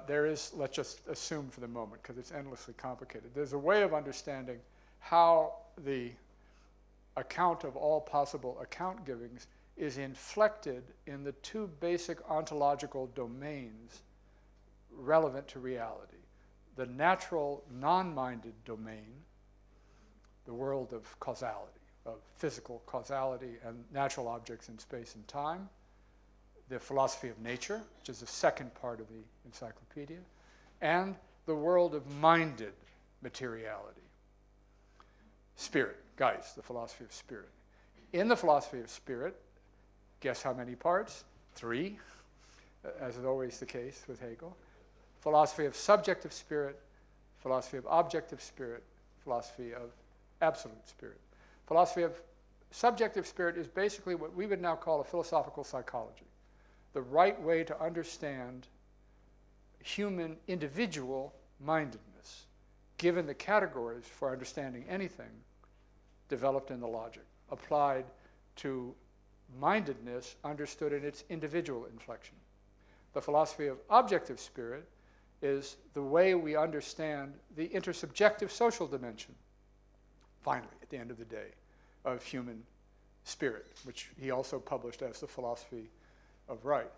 there is, let's just assume for the moment, because it's endlessly complicated, there's a way of understanding how the account of all possible account givings is inflected in the two basic ontological domains relevant to reality. The natural, non-minded domain, the world of causality, of physical causality and natural objects in space and time, the philosophy of nature, which is the second part of the encyclopedia, and the world of minded materiality. Spirit, Geist, the philosophy of spirit. In the philosophy of spirit, guess how many parts? 3, as is always the case with Hegel. Philosophy of subjective spirit, philosophy of objective spirit, philosophy of absolute spirit. Philosophy of subjective spirit is basically what we would now call a philosophical psychology. The right way to understand human individual mindedness, given the categories for understanding anything developed in the logic, applied to mindedness understood in its individual inflection. The philosophy of objective spirit is the way we understand the intersubjective social dimension, finally, at the end of the day, of human spirit, which he also published as the philosophy of right.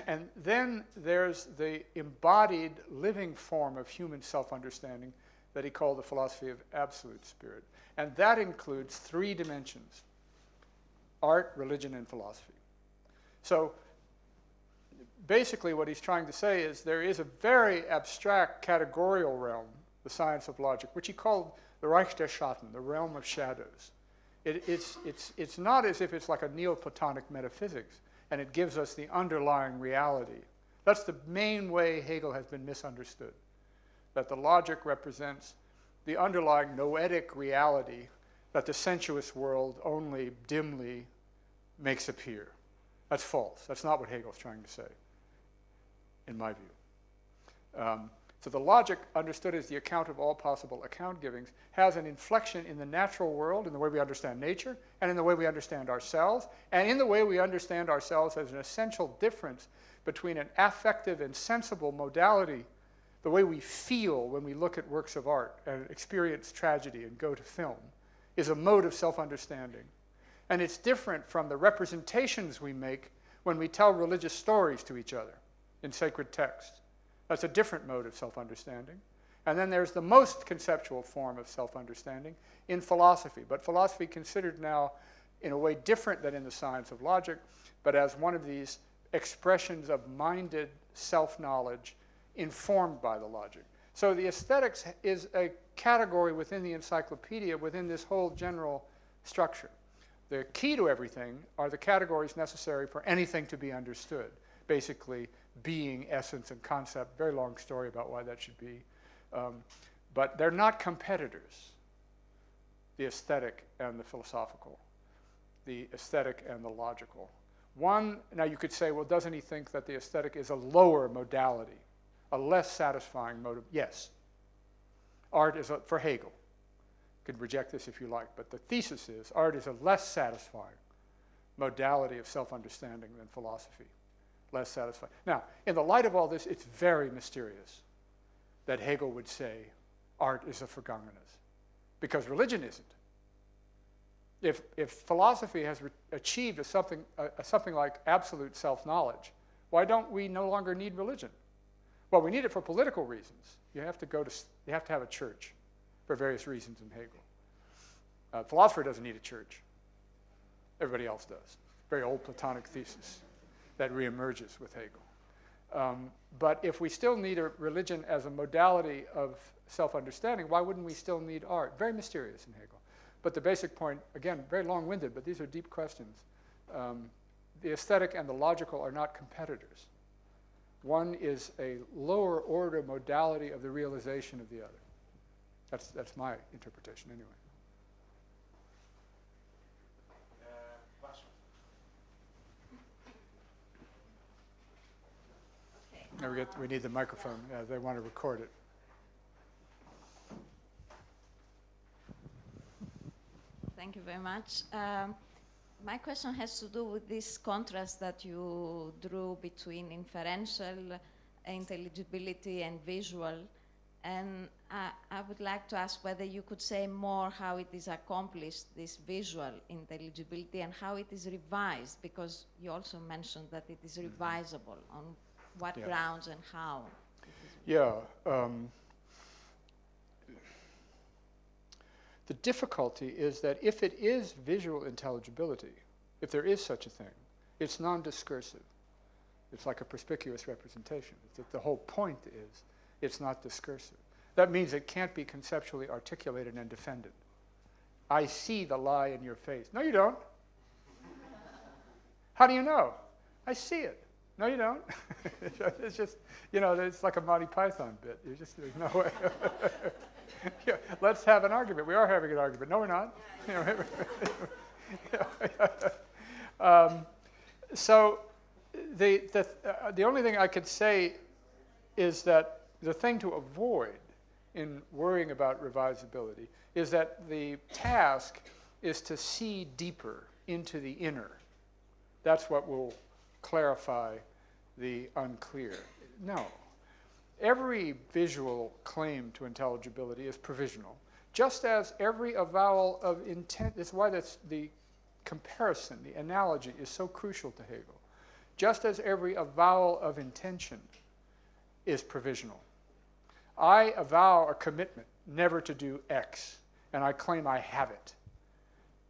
And then there's the embodied living form of human self-understanding that he called the philosophy of absolute spirit. And that includes 3 dimensions: art, religion, and philosophy. So basically what he's trying to say is there is a very abstract categorical realm, the science of logic, which he called the Reich der Schatten, the realm of shadows. It's not as if it's like a Neoplatonic metaphysics, and it gives us the underlying reality. That's the main way Hegel has been misunderstood, that the logic represents the underlying noetic reality that the sensuous world only dimly makes appear. That's false. That's not what Hegel's trying to say, in my view. So the logic, understood as the account of all possible account givings, has an inflection in the natural world, in the way we understand nature, and in the way we understand ourselves, and in the way we understand ourselves as an essential difference between an affective and sensible modality, the way we feel when we look at works of art and experience tragedy and go to film, is a mode of self-understanding. And it's different from the representations we make when we tell religious stories to each other in sacred text. That's a different mode of self-understanding. And then there's the most conceptual form of self-understanding in philosophy, but philosophy considered now in a way different than in the science of logic, but as one of these expressions of minded self-knowledge informed by the logic. So the aesthetics is a category within the encyclopedia, within this whole general structure. The key to everything are the categories necessary for anything to be understood. Basically, being, essence, and concept. Very long story about why that should be. But they're not competitors, the aesthetic and the philosophical, the aesthetic and the logical. One, now you could say, well, doesn't he think that the aesthetic is a lower modality, a less satisfying mode of, yes. Art is, for Hegel, you could reject this if you like, but the thesis is art is a less satisfying modality of self-understanding than philosophy. Less satisfying. Now, in the light of all this, it's very mysterious that Hegel would say art is a Vergangenes, because religion isn't. If philosophy has achieved something like absolute self-knowledge, why don't we no longer need religion? Well, we need it for political reasons. You have to have a church for various reasons in Hegel. Philosopher doesn't need a church. Everybody else does. Very old Platonic thesis that reemerges with Hegel. But if we still need a religion as a modality of self-understanding, why wouldn't we still need art? Very mysterious in Hegel. But the basic point, again, very long-winded, but these are deep questions. The aesthetic and the logical are not competitors. One is a lower order modality of the realization of the other. That's my interpretation anyway. Now we need the microphone. Yeah, they want to record it. Thank you very much. My question has to do with this contrast that you drew between inferential intelligibility and visual. And I would like to ask whether you could say more how it is accomplished, this visual intelligibility, and how it is revised, because you also mentioned that it is revisable, on what grounds and how. Yeah. The difficulty is that if it is visual intelligibility, if there is such a thing, it's non-discursive. It's like a perspicuous representation. The whole point is it's not discursive. That means it can't be conceptually articulated and defended. I see the lie in your face. No, you don't. How do you know? I see it. No, you don't. It's just, it's like a Monty Python bit. There's no way. Yeah, let's have an argument. We are having an argument. No, we're not. So the only thing I could say is that the thing to avoid in worrying about revisability is that the task is to see deeper into the inner. That's what will clarify the unclear. No. Every visual claim to intelligibility is provisional, just as every avowal of intent. That's why the comparison, the analogy, is so crucial to Hegel. Just as every avowal of intention is provisional. I avow a commitment never to do X, and I claim I have it.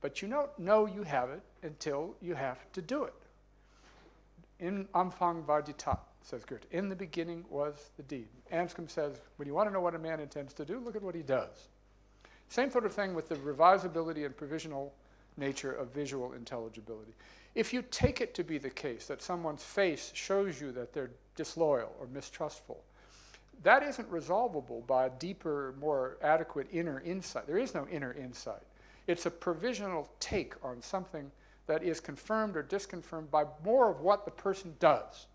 But you don't know you have it until you have to do it. In Anfang war die Tat, says Goethe. In the beginning was the deed. Anscombe says, when you want to know what a man intends to do, look at what he does. Same sort of thing with the revisability and provisional nature of visual intelligibility. If you take it to be the case that someone's face shows you that they're disloyal or mistrustful, that isn't resolvable by a deeper, more adequate inner insight. There is no inner insight. It's a provisional take on something that is confirmed or disconfirmed by more of what the person does.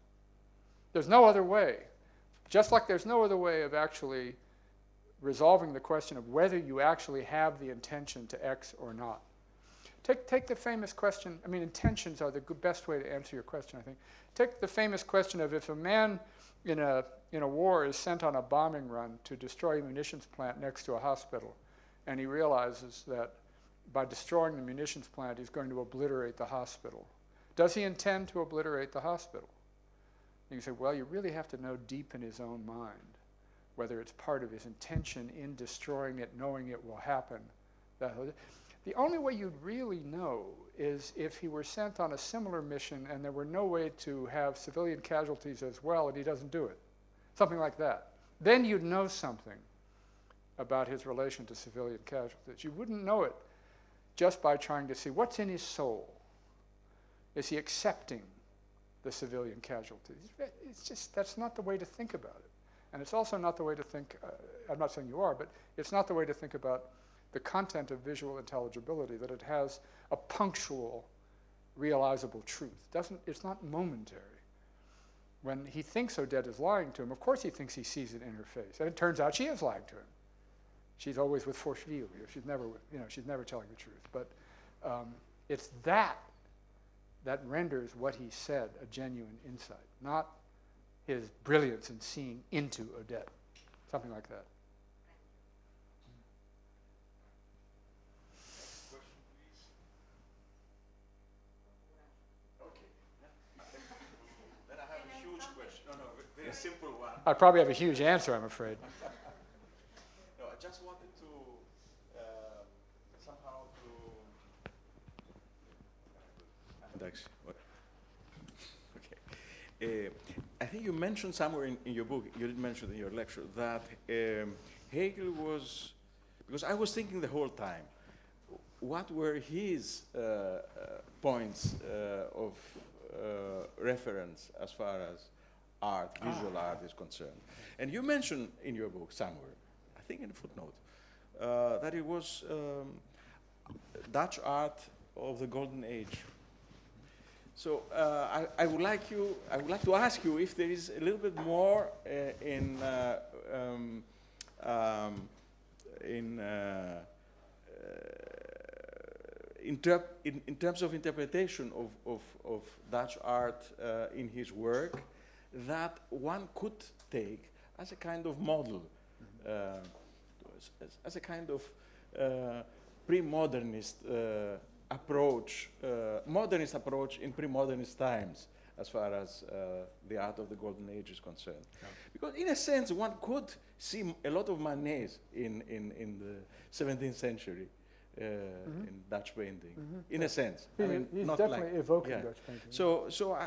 There's no other way. Just like there's no other way of actually resolving the question of whether you actually have the intention to X or not. Take the famous question, intentions are the best way to answer your question, I think. Take the famous question of if a man in a war is sent on a bombing run to destroy a munitions plant next to a hospital, and he realizes that by destroying the munitions plant, he's going to obliterate the hospital. Does he intend to obliterate the hospital? And you say, well, you really have to know deep in his own mind whether it's part of his intention in destroying it, knowing it will happen. The only way you'd really know is if he were sent on a similar mission and there were no way to have civilian casualties as well, and he doesn't do it. Something like that. Then you'd know something about his relation to civilian casualties. You wouldn't know it just by trying to see what's in his soul. Is he accepting the civilian casualties? It's just, that's not the way to think about it. And it's also not the way to think, I'm not saying you are, but it's not the way to think about the content of visual intelligibility, that it has a punctual, realizable truth. It's not momentary. When he thinks Odette is lying to him, of course he thinks he sees it in her face. And it turns out she is lying to him. She's always with Forcheville. She's never telling the truth. But it's that renders what he said a genuine insight, not his brilliance in seeing into Odette. Something like that. Simple one. I probably have a huge answer, I'm afraid. No, I just wanted to somehow to. Okay. I think you mentioned somewhere in your book, you didn't mention in your lecture, that Hegel was, because I was thinking the whole time, what were his points of reference as far as art, visual art is concerned. And you mentioned in your book somewhere, I think in a footnote, that it was Dutch art of the Golden Age. So I would like to ask you if there is a little bit more in terms of interpretation of Dutch art in his work, that one could take as a kind of model, as a kind of pre-modernist approach, modernist approach in pre-modernist times, as far as the art of the Golden Age is concerned. Yeah. Because in a sense, one could see a lot of Manets in the 17th century in Dutch painting, in a sense. I mean, He's not definitely like, evoking yeah. Dutch painting. So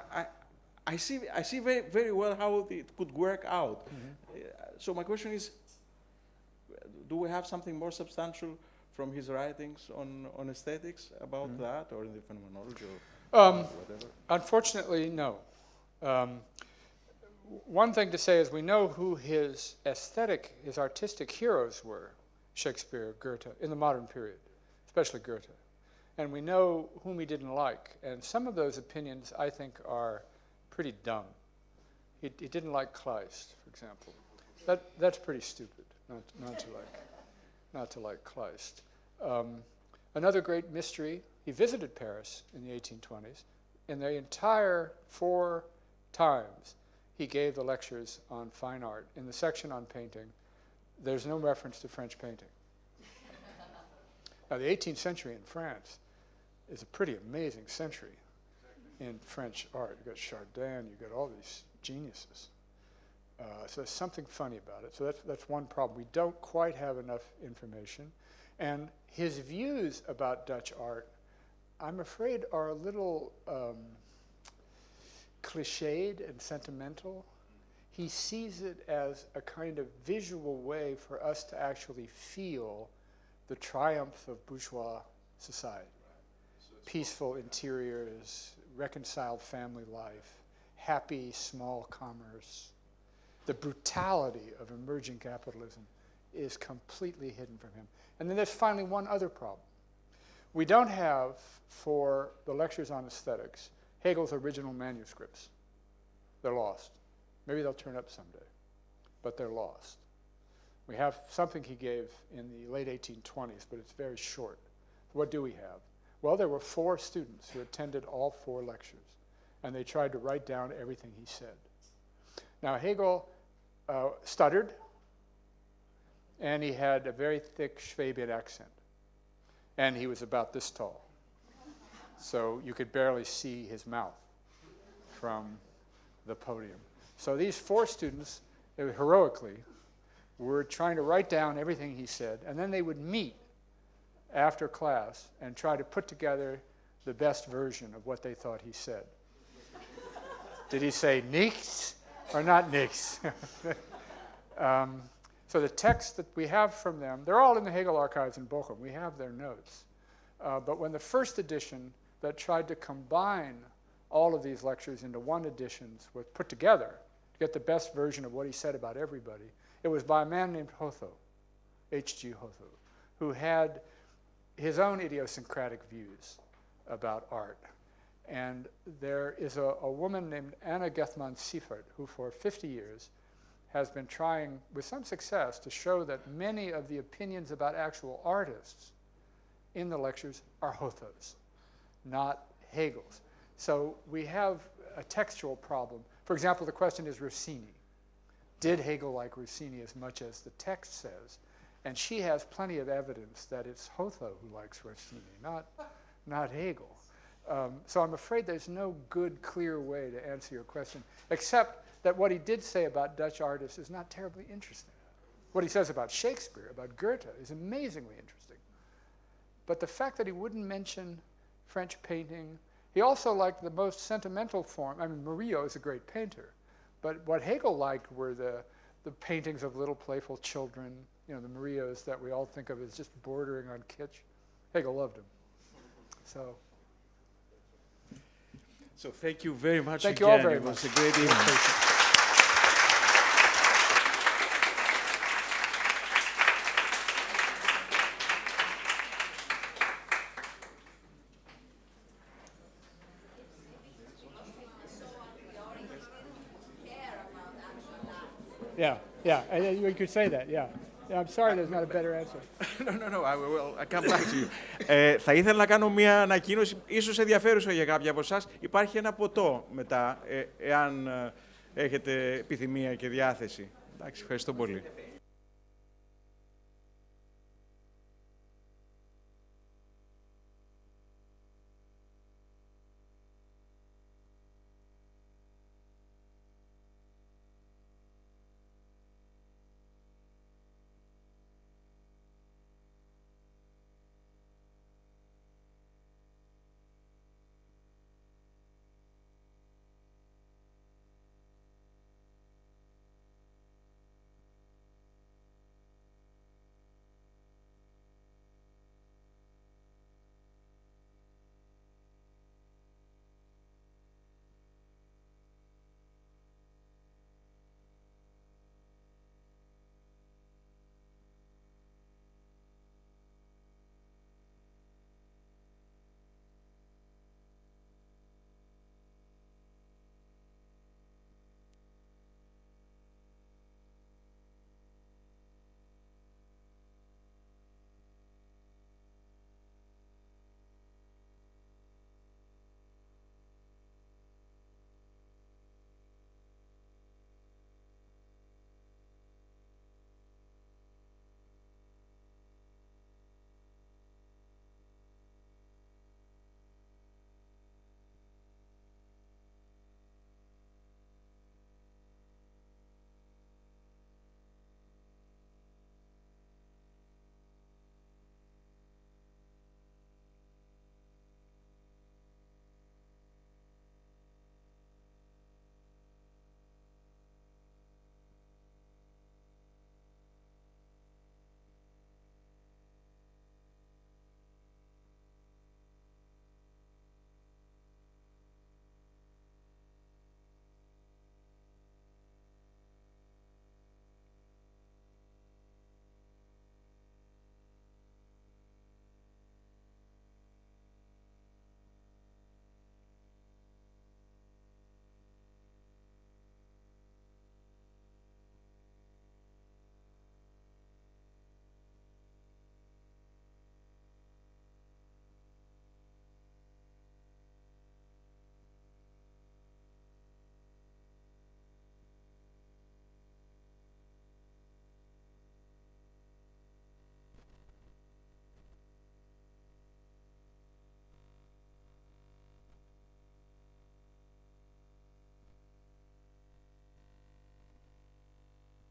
I see very, very well how it could work out. So my question is, do we have something more substantial from his writings on aesthetics about that, or in the phenomenology, or whatever? Unfortunately, no. One thing to say is we know who his artistic heroes were, Shakespeare, Goethe, in the modern period, especially Goethe. And we know whom he didn't like. And some of those opinions, I think, are pretty dumb. He didn't like Kleist, for example. That's pretty stupid, not to like Kleist. Another great mystery, he visited Paris in the 1820s. In the entire 4 times he gave the lectures on fine art, in the section on painting, there's no reference to French painting. Now, the 18th century in France is a pretty amazing century in French art. You've got Chardin, you've got all these geniuses. So there's something funny about it. So that's one problem. We don't quite have enough information. And his views about Dutch art, I'm afraid, are a little cliched and sentimental. He sees it as a kind of visual way for us to actually feel the triumph of bourgeois society. Peaceful interiors, reconciled family life, happy small commerce. The brutality of emerging capitalism is completely hidden from him. And then there's finally one other problem. We don't have, for the lectures on aesthetics, Hegel's original manuscripts. They're lost. Maybe they'll turn up someday, but they're lost. We have something he gave in the late 1820s, but it's very short. What do we have? Well, there were 4 students who attended all 4 lectures, and they tried to write down everything he said. Now, Hegel stuttered, and he had a very thick Swabian accent, and he was about this tall. So you could barely see his mouth from the podium. So these 4 students, they heroically were trying to write down everything he said, and then they would meet after class and try to put together the best version of what they thought he said. Did he say nichts or not nichts? So the texts that we have from them, they're all in the Hegel archives in Bochum. We have their notes. But when the first edition that tried to combine all of these lectures into one edition was put together to get the best version of what he said about everybody, it was by a man named Hotho, H.G. Hotho, who had his own idiosyncratic views about art. And there is a woman named Anna Gethmann-Siefert who for 50 years has been trying with some success to show that many of the opinions about actual artists in the lectures are Hotho's, not Hegel's. So we have a textual problem. For example, the question is Rossini. Did Hegel like Rossini as much as the text says? And she has plenty of evidence that it's Hotho who likes Rossini, not Hegel. So I'm afraid there's no good, clear way to answer your question, except that what he did say about Dutch artists is not terribly interesting. What he says about Shakespeare, about Goethe, is amazingly interesting. But the fact that he wouldn't mention French painting, he also liked the most sentimental form. I mean, Murillo is a great painter, but what Hegel liked were the paintings of little playful children, you know, the Murillos that we all think of as just bordering on kitsch. Hegel loved them. So thank you very much Thank again. You all very it was much. a great evening. Yeah, and you could say that, yeah. I'm sorry there's not a better answer. No, I come back to you. Θα ήθελα να κάνω μια ανακοίνωση, ίσως ενδιαφέρουσα για κάποια από εσάς. Υπάρχει ένα ποτό μετά, εάν έχετε επιθυμία και διάθεση. Εντάξει, ευχαριστώ πολύ.